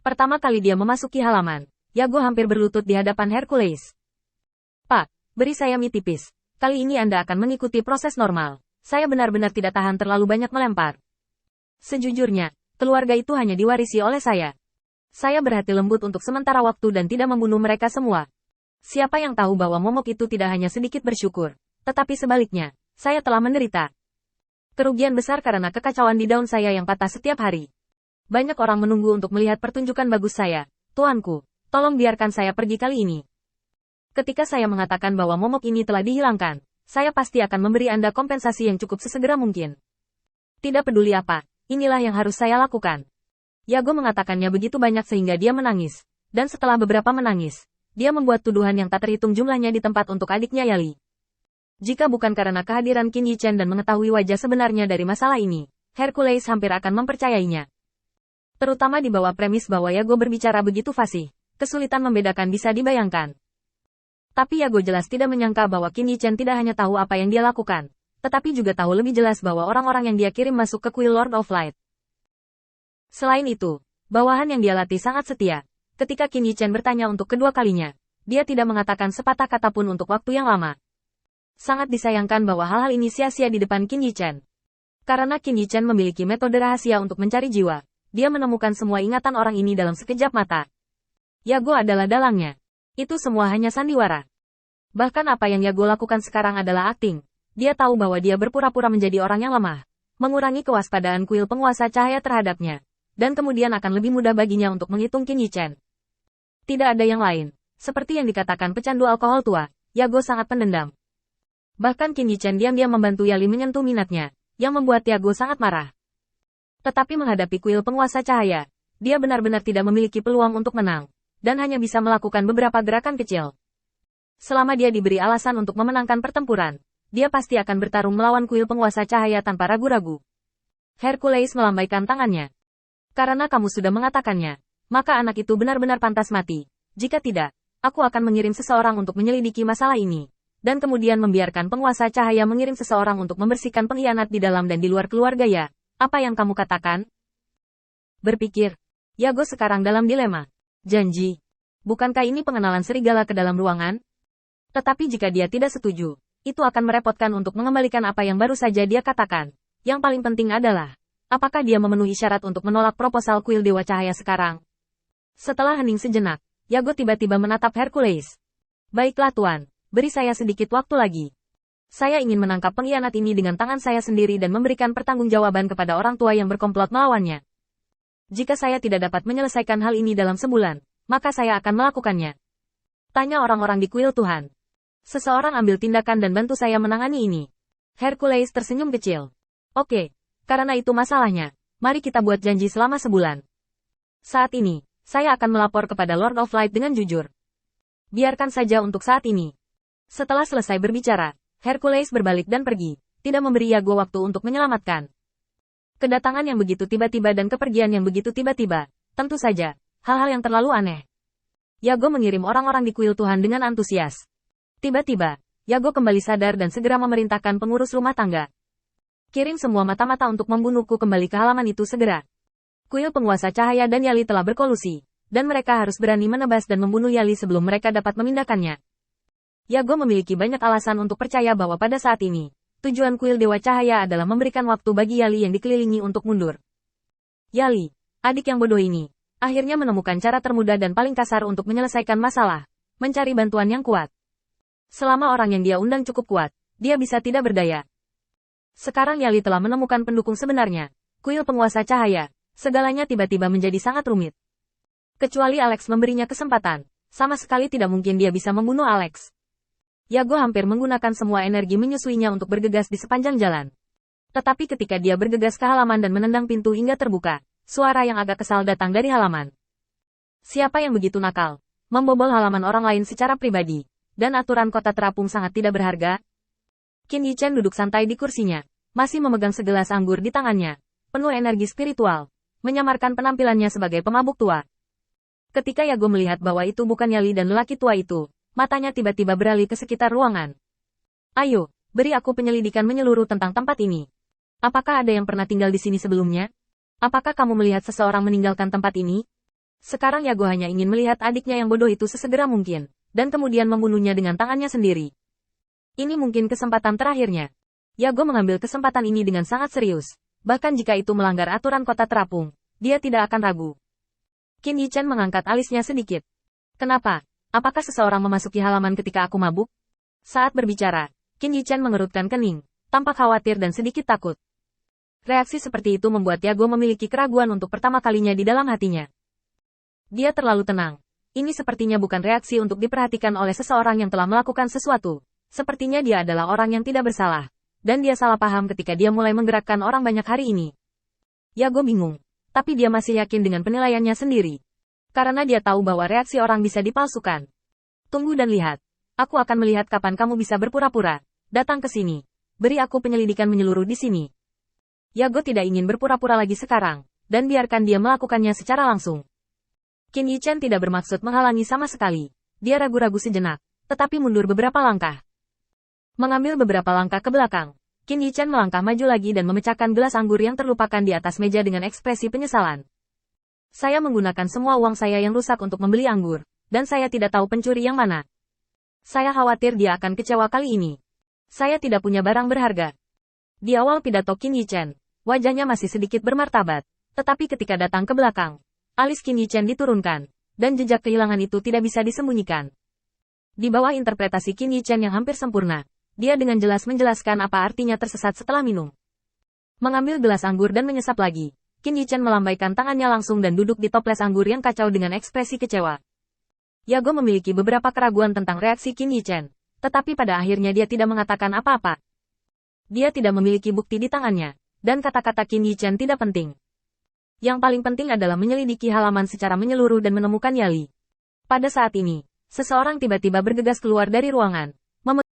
Pertama kali dia memasuki halaman, Yago hampir berlutut di hadapan Hercules. Pak, beri saya mie tipis. Kali ini Anda akan mengikuti proses normal. Saya benar-benar tidak tahan terlalu banyak melempar. Sejujurnya, keluarga itu hanya diwarisi oleh saya. Saya berhati lembut untuk sementara waktu dan tidak membunuh mereka semua. Siapa yang tahu bahwa momok itu tidak hanya sedikit bersyukur, tetapi sebaliknya, saya telah menderita kerugian besar karena kekacauan di daun saya yang patah setiap hari. Banyak orang menunggu untuk melihat pertunjukan bagus saya. Tuanku, tolong biarkan saya pergi kali ini. Ketika saya mengatakan bahwa momok ini telah dihilangkan, saya pasti akan memberi Anda kompensasi yang cukup sesegera mungkin. Tidak peduli apa, inilah yang harus saya lakukan. Yago mengatakannya begitu banyak sehingga dia menangis. Dan setelah beberapa menangis, dia membuat tuduhan yang tak terhitung jumlahnya di tempat untuk adiknya Yali. Jika bukan karena kehadiran Qin Yichen dan mengetahui wajah sebenarnya dari masalah ini, Hercules hampir akan mempercayainya. Terutama di bawah premis bahwa Yago berbicara begitu fasih, kesulitan membedakan bisa dibayangkan. Tapi Yago jelas tidak menyangka bahwa Qin Yichen tidak hanya tahu apa yang dia lakukan, tetapi juga tahu lebih jelas bahwa orang-orang yang dia kirim masuk ke kuil Lord of Light. Selain itu, bawahan yang dia latih sangat setia. Ketika Qin Yichen bertanya untuk kedua kalinya, dia tidak mengatakan sepatah kata pun untuk waktu yang lama. Sangat disayangkan bahwa hal-hal ini sia-sia di depan Qin Yichen. Karena Qin Yichen memiliki metode rahasia untuk mencari jiwa, dia menemukan semua ingatan orang ini dalam sekejap mata. Yago adalah dalangnya. Itu semua hanya sandiwara. Bahkan apa yang Yago lakukan sekarang adalah akting. Dia tahu bahwa dia berpura-pura menjadi orang yang lemah, mengurangi kewaspadaan kuil penguasa cahaya terhadapnya, dan kemudian akan lebih mudah baginya untuk menghitung Qin Yichen. Tidak ada yang lain. Seperti yang dikatakan pecandu alkohol tua, Yago sangat pendendam. Bahkan Qin Yichen diam-diam membantu Yali menyentuh minatnya, yang membuat Yago sangat marah. Tetapi menghadapi kuil penguasa cahaya, dia benar-benar tidak memiliki peluang untuk menang, dan hanya bisa melakukan beberapa gerakan kecil. Selama dia diberi alasan untuk memenangkan pertempuran, dia pasti akan bertarung melawan kuil penguasa cahaya tanpa ragu-ragu. Hercules melambaikan tangannya. Karena kamu sudah mengatakannya, maka anak itu benar-benar pantas mati. Jika tidak, aku akan mengirim seseorang untuk menyelidiki masalah ini, dan kemudian membiarkan penguasa cahaya mengirim seseorang untuk membersihkan pengkhianat di dalam dan di luar keluarga ya. Apa yang kamu katakan? Berpikir, Yago sekarang dalam dilema. Janji. Bukankah ini pengenalan serigala ke dalam ruangan? Tetapi jika dia tidak setuju, itu akan merepotkan untuk mengembalikan apa yang baru saja dia katakan. Yang paling penting adalah, apakah dia memenuhi syarat untuk menolak proposal kuil Dewa Cahaya sekarang? Setelah hening sejenak, Yago tiba-tiba menatap Hercules. Baiklah Tuan, beri saya sedikit waktu lagi. Saya ingin menangkap pengkhianat ini dengan tangan saya sendiri dan memberikan pertanggungjawaban kepada orang tua yang berkomplot melawannya. Jika saya tidak dapat menyelesaikan hal ini dalam sebulan, maka saya akan melakukannya. Tanya orang-orang di kuil Tuhan. Seseorang ambil tindakan dan bantu saya menangani ini. Hercules tersenyum kecil. Oke, karena itu masalahnya. Mari kita buat janji selama sebulan. Saat ini, saya akan melapor kepada Lord of Light dengan jujur. Biarkan saja untuk saat ini. Setelah selesai berbicara, Hercules berbalik dan pergi, tidak memberi Yago waktu untuk menyelamatkan. Kedatangan yang begitu tiba-tiba dan kepergian yang begitu tiba-tiba, tentu saja, hal-hal yang terlalu aneh. Yago mengirim orang-orang di kuil Tuhan dengan antusias. Tiba-tiba, Yago kembali sadar dan segera memerintahkan pengurus rumah tangga. Kirim semua mata-mata untuk membunuhku kembali ke halaman itu segera. Kuil penguasa cahaya dan Yali telah berkolusi, dan mereka harus berani menebas dan membunuh Yali sebelum mereka dapat memindahkannya. Yago memiliki banyak alasan untuk percaya bahwa pada saat ini, tujuan kuil Dewa Cahaya adalah memberikan waktu bagi Yali yang dikelilingi untuk mundur. Yali, adik yang bodoh ini, akhirnya menemukan cara termudah dan paling kasar untuk menyelesaikan masalah, mencari bantuan yang kuat. Selama orang yang dia undang cukup kuat, dia bisa tidak berdaya. Sekarang Yali telah menemukan pendukung sebenarnya, kuil penguasa cahaya, segalanya tiba-tiba menjadi sangat rumit. Kecuali Alex memberinya kesempatan, sama sekali tidak mungkin dia bisa membunuh Alex. Yago hampir menggunakan semua energi menyusuinya untuk bergegas di sepanjang jalan. Tetapi ketika dia bergegas ke halaman dan menendang pintu hingga terbuka, suara yang agak kesal datang dari halaman. Siapa yang begitu nakal? Membobol halaman orang lain secara pribadi, dan aturan kota terapung sangat tidak berharga? Qin Yichen duduk santai di kursinya, masih memegang segelas anggur di tangannya, penuh energi spiritual, menyamarkan penampilannya sebagai pemabuk tua. Ketika Yago melihat bahwa itu bukan Yali dan lelaki tua itu, matanya tiba-tiba beralih ke sekitar ruangan. Ayo, beri aku penyelidikan menyeluruh tentang tempat ini. Apakah ada yang pernah tinggal di sini sebelumnya? Apakah kamu melihat seseorang meninggalkan tempat ini? Sekarang Yago hanya ingin melihat adiknya yang bodoh itu sesegera mungkin, dan kemudian membunuhnya dengan tangannya sendiri. Ini mungkin kesempatan terakhirnya. Yago mengambil kesempatan ini dengan sangat serius. Bahkan jika itu melanggar aturan kota terapung, dia tidak akan ragu. Qin Yichen mengangkat alisnya sedikit. Kenapa? Apakah seseorang memasuki halaman ketika aku mabuk? Saat berbicara, Qin Yichen mengerutkan kening, tampak khawatir dan sedikit takut. Reaksi seperti itu membuat Yago memiliki keraguan untuk pertama kalinya di dalam hatinya. Dia terlalu tenang. Ini sepertinya bukan reaksi untuk diperhatikan oleh seseorang yang telah melakukan sesuatu. Sepertinya dia adalah orang yang tidak bersalah. Dan dia salah paham ketika dia mulai menggerakkan orang banyak hari ini. Yago bingung. Tapi dia masih yakin dengan penilaiannya sendiri. Karena dia tahu bahwa reaksi orang bisa dipalsukan. Tunggu dan lihat. Aku akan melihat kapan kamu bisa berpura-pura. Datang ke sini. Beri aku penyelidikan menyeluruh di sini. Yago tidak ingin berpura-pura lagi sekarang, dan biarkan dia melakukannya secara langsung. Qin Yichen tidak bermaksud menghalangi sama sekali. Dia ragu-ragu sejenak, tetapi mundur beberapa langkah. Mengambil beberapa langkah ke belakang, Qin Yichen melangkah maju lagi dan memecahkan gelas anggur yang terlupakan di atas meja dengan ekspresi penyesalan. Saya menggunakan semua uang saya yang rusak untuk membeli anggur, dan saya tidak tahu pencuri yang mana. Saya khawatir dia akan kecewa kali ini. Saya tidak punya barang berharga. Di awal pidato Qin Yichen, wajahnya masih sedikit bermartabat, tetapi ketika datang ke belakang, alis Qin Yichen diturunkan, dan jejak kehilangan itu tidak bisa disembunyikan. Di bawah interpretasi Qin Yichen yang hampir sempurna, dia dengan jelas menjelaskan apa artinya tersesat setelah minum. Mengambil gelas anggur dan menyesap lagi, Qin Yichen melambaikan tangannya langsung dan duduk di toples anggur yang kacau dengan ekspresi kecewa. Yago memiliki beberapa keraguan tentang reaksi Qin Yichen, tetapi pada akhirnya dia tidak mengatakan apa-apa. Dia tidak memiliki bukti di tangannya, dan kata-kata Qin Yichen tidak penting. Yang paling penting adalah menyelidiki halaman secara menyeluruh dan menemukan Yali. Pada saat ini, seseorang tiba-tiba bergegas keluar dari ruangan.